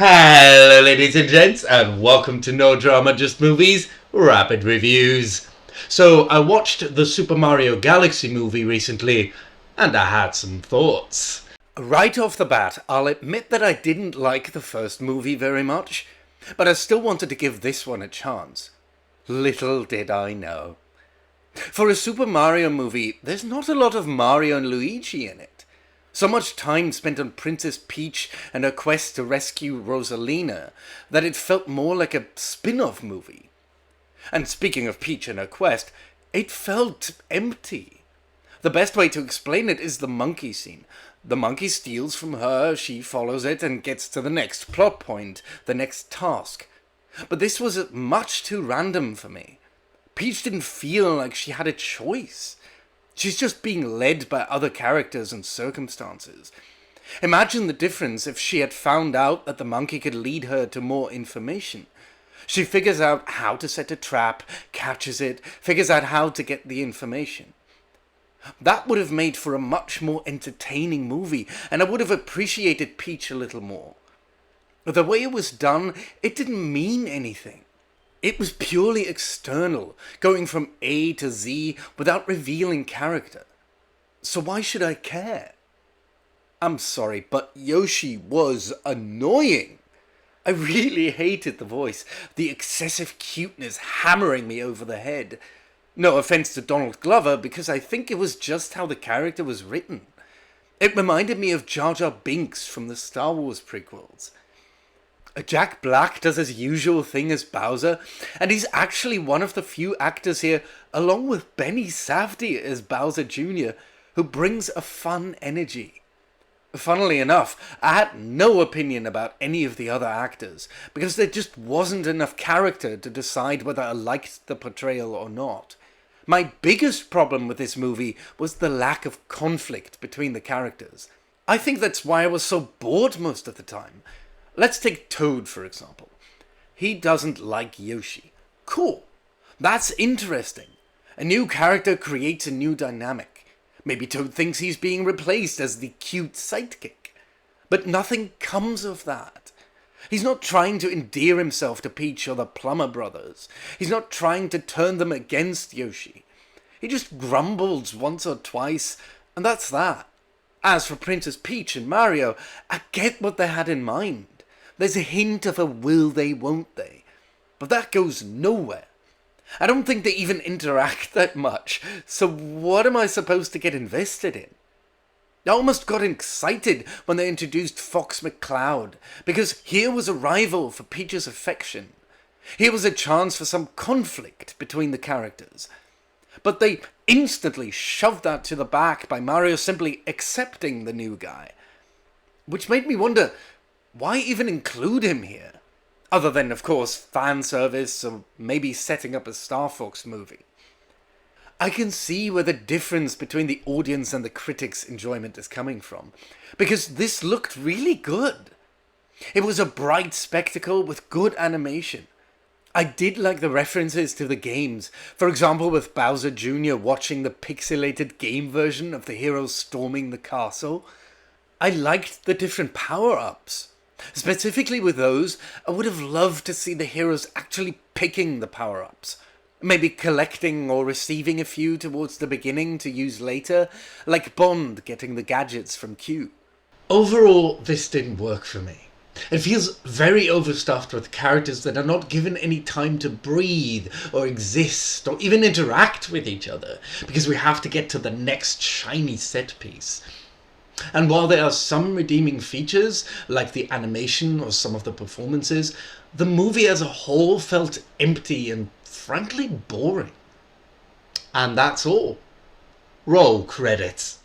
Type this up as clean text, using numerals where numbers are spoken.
Hello ladies and gents, and welcome to No Drama Just Movies Rapid Reviews. So I watched the Super Mario Galaxy movie recently, and I had some thoughts. Right off the bat, I'll admit that I didn't like the first movie very much, but I still wanted to give this one a chance. Little did I know. For a Super Mario movie, there's not a lot of Mario and Luigi in it. So much time spent on Princess Peach and her quest to rescue Rosalina that it felt more like a spin-off movie. And speaking of Peach and her quest, it felt empty. The best way to explain it is the monkey scene. The monkey steals from her, she follows it and gets to the next plot point, the next task. But this was much too random for me. Peach didn't feel like she had a choice. She's just being led by other characters and circumstances. Imagine the difference if she had found out that the monkey could lead her to more information. She figures out how to set a trap, catches it, figures out how to get the information. That would have made for a much more entertaining movie, and I would have appreciated Peach a little more. But the way it was done, it didn't mean anything. It was purely external, going from A to Z without revealing character. So why should I care? I'm sorry, but Yoshi was annoying. I really hated the voice, the excessive cuteness hammering me over the head. No offense to Donald Glover, because I think it was just how the character was written. It reminded me of Jar Jar Binks from the Star Wars prequels. Jack Black does his usual thing as Bowser, and he's actually one of the few actors here, along with Benny Safdie as Bowser Jr., who brings a fun energy. Funnily enough, I had no opinion about any of the other actors, because there just wasn't enough character to decide whether I liked the portrayal or not. My biggest problem with this movie was the lack of conflict between the characters. I think that's why I was so bored most of the time. Let's take Toad, for example. He doesn't like Yoshi. Cool. That's interesting. A new character creates a new dynamic. Maybe Toad thinks he's being replaced as the cute sidekick. But nothing comes of that. He's not trying to endear himself to Peach or the Plumber Brothers. He's not trying to turn them against Yoshi. He just grumbles once or twice, and that's that. As for Princess Peach and Mario, I get what they had in mind. There's a hint of a will they, won't they. But that goes nowhere. I don't think they even interact that much, so what am I supposed to get invested in? I almost got excited when they introduced Fox McCloud, because here was a rival for Peach's affection. Here was a chance for some conflict between the characters. But they instantly shoved that to the back by Mario simply accepting the new guy. Which made me wonder, why even include him here? Other than, of course, fan service or maybe setting up a Star Fox movie. I can see where the difference between the audience and the critics' enjoyment is coming from, because this looked really good. It was a bright spectacle with good animation. I did like the references to the games, for example with Bowser Jr. watching the pixelated game version of the heroes storming the castle. I liked the different power-ups. Specifically with those, I would have loved to see the heroes actually picking the power-ups. Maybe collecting or receiving a few towards the beginning to use later, like Bond getting the gadgets from Q. Overall, this didn't work for me. It feels very overstuffed with characters that are not given any time to breathe or exist or even interact with each other, because we have to get to the next shiny set piece. And while there are some redeeming features, like the animation or some of the performances, the movie as a whole felt empty and frankly boring. And that's all. Roll credits.